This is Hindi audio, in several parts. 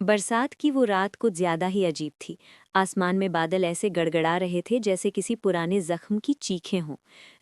बरसात की वो रात कुछ ज्यादा ही अजीब थी। आसमान में बादल ऐसे गड़गड़ा रहे थे जैसे किसी पुराने जख्म की चीखें हों।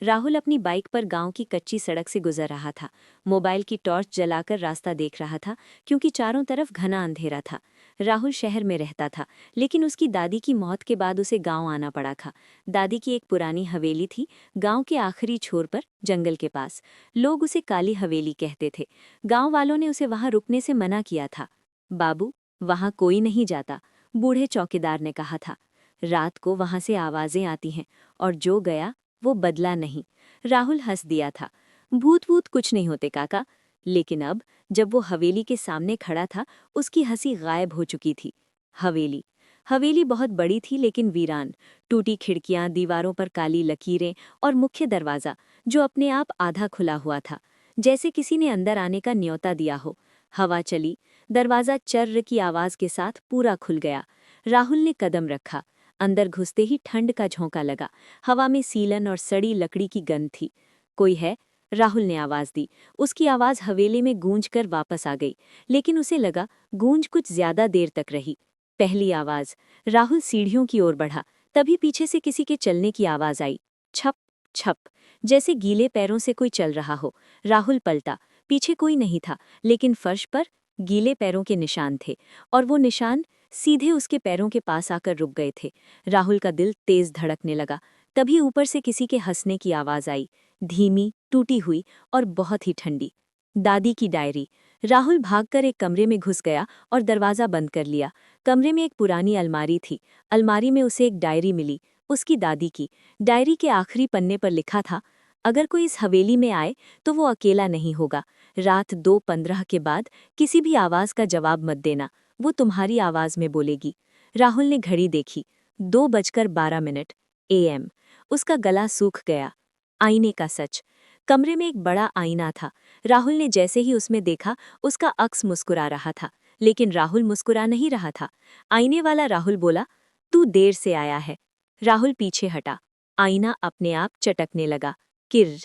राहुल अपनी बाइक पर गांव की कच्ची सड़क से गुजर रहा था। मोबाइल की टॉर्च जलाकर रास्ता देख रहा था क्योंकि चारों तरफ घना अंधेरा था। राहुल शहर में रहता था, लेकिन उसकी दादी की मौत के बाद उसे गाँव आना पड़ा था। दादी की एक पुरानी हवेली थी, गाँव के आखिरी छोर पर, जंगल के पास। लोग उसे काली हवेली कहते थे। गाँव वालों ने उसे वहां रुकने से मना किया था। बाबू, वहां कोई नहीं जाता, बूढ़े चौकीदार ने कहा था। रात को वहां से आवाजें आती हैं, और जो गया वो बदला नहीं। राहुल हंस दिया था। भूत वूत कुछ नहीं होते काका। लेकिन अब जब वो हवेली के सामने खड़ा था, उसकी हंसी गायब हो चुकी थी। हवेली हवेली बहुत बड़ी थी लेकिन वीरान। टूटी खिड़कियां, दीवारों पर काली लकीरें और मुख्य दरवाज़ा जो अपने आप आधा खुला हुआ था, जैसे किसी ने अंदर आने का न्योता दिया हो। हवा चली, दरवाज़ा चर्र की आवाज़ के साथ पूरा खुल गया। राहुल ने कदम रखा। अंदर घुसते ही ठंड का झोंका लगा। हवा में सीलन और सड़ी लकड़ी की गंध थी। कोई है? राहुल ने आवाज़ दी। उसकी आवाज़ हवेली में गूंज कर वापस आ गई, लेकिन उसे लगा गूंज कुछ ज्यादा देर तक रही। पहली आवाज़। राहुल सीढ़ियों की ओर बढ़ा, तभी पीछे से किसी के चलने की आवाज़ आई। छप छप, जैसे गीले पैरों से कोई चल रहा हो। राहुल पलटा। पीछे कोई नहीं था, लेकिन फर्श पर गीले पैरों के निशान थे, और वो निशान सीधे उसके पैरों के पास आकर रुक गए थे। राहुल का दिल तेज धड़कने लगा। तभी ऊपर से किसी के हंसने की आवाज़ आई, धीमी, टूटी हुई और बहुत ही ठंडी। दादी की डायरी। राहुल भागकर एक कमरे में घुस गया और दरवाज़ा बंद कर लिया। कमरे में एक पुरानी अलमारी थी। अलमारी में उसे एक डायरी मिली, उसकी दादी की। डायरी के आखिरी पन्ने पर लिखा था, अगर कोई इस हवेली में आए तो वो अकेला नहीं होगा। रात 2:15 के बाद किसी भी आवाज़ का जवाब मत देना, वो तुम्हारी आवाज़ में बोलेगी। राहुल ने घड़ी देखी। 2:12 AM। उसका गला सूख गया। आईने का सच। कमरे में एक बड़ा आईना था। राहुल ने जैसे ही उसमें देखा, उसका अक्स मुस्कुरा रहा था, लेकिन राहुल मुस्कुरा नहीं रहा था। आईने वाला राहुल बोला, तू देर से आया है। राहुल पीछे हटा। आईना अपने आप चटकने लगा। किर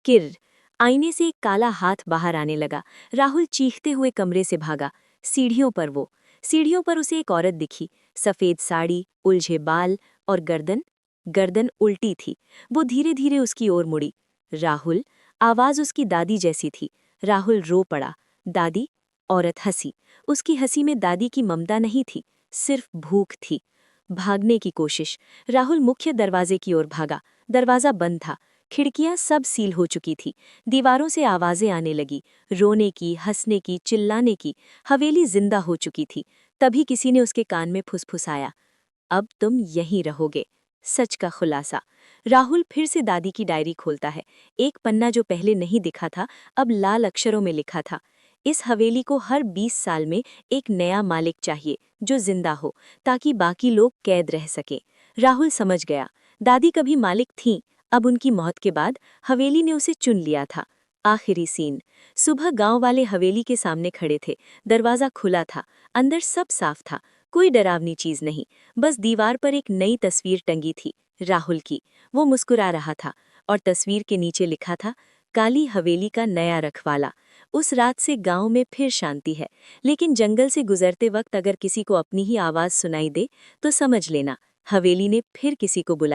किर। आईने से एक काला हाथ बाहर आने लगा। राहुल चीखते हुए कमरे से भागा। सीढ़ियों पर उसे एक औरत दिखी। सफ़ेद साड़ी, उलझे बाल और गर्दन गर्दन उल्टी थी। वो धीरे धीरे उसकी ओर मुड़ी। राहुल। आवाज़ उसकी दादी जैसी थी। राहुल रो पड़ा। दादी। औरत हंसी। उसकी हंसी में दादी की ममता नहीं थी, सिर्फ भूख थी। भागने की कोशिश। राहुल मुख्य दरवाजे की ओर भागा। दरवाज़ा बंद था। खिड़कियां सब सील हो चुकी थी। दीवारों से आवाजें आने लगी, रोने की, हंसने की, चिल्लाने की। हवेली जिंदा हो चुकी थी। तभी किसी ने उसके कान में फुसफुसाया, अब तुम यहीं रहोगे। सच का खुलासा। राहुल फिर से दादी की डायरी खोलता है। एक पन्ना जो पहले नहीं दिखा था, अब लाल अक्षरों में लिखा था, इस हवेली को हर 20 साल में एक नया मालिक चाहिए जो जिंदा हो, ताकि बाकी लोग कैद रह सके। राहुल समझ गया, दादी कभी मालिक थीं, अब उनकी मौत के बाद हवेली ने उसे चुन लिया था। आखिरी सीन। सुबह गांव वाले हवेली के सामने खड़े थे। दरवाज़ा खुला था। अंदर सब साफ था। कोई डरावनी चीज नहीं, बस दीवार पर एक नई तस्वीर टंगी थी, राहुल की। वो मुस्कुरा रहा था, और तस्वीर के नीचे लिखा था, काली हवेली का नया रखवाला। उस रात से गांव में फिर शांति है, लेकिन जंगल से गुजरते वक्त अगर किसी को अपनी ही आवाज़ सुनाई दे तो समझ लेना, हवेली ने फिर किसी को बुलाया।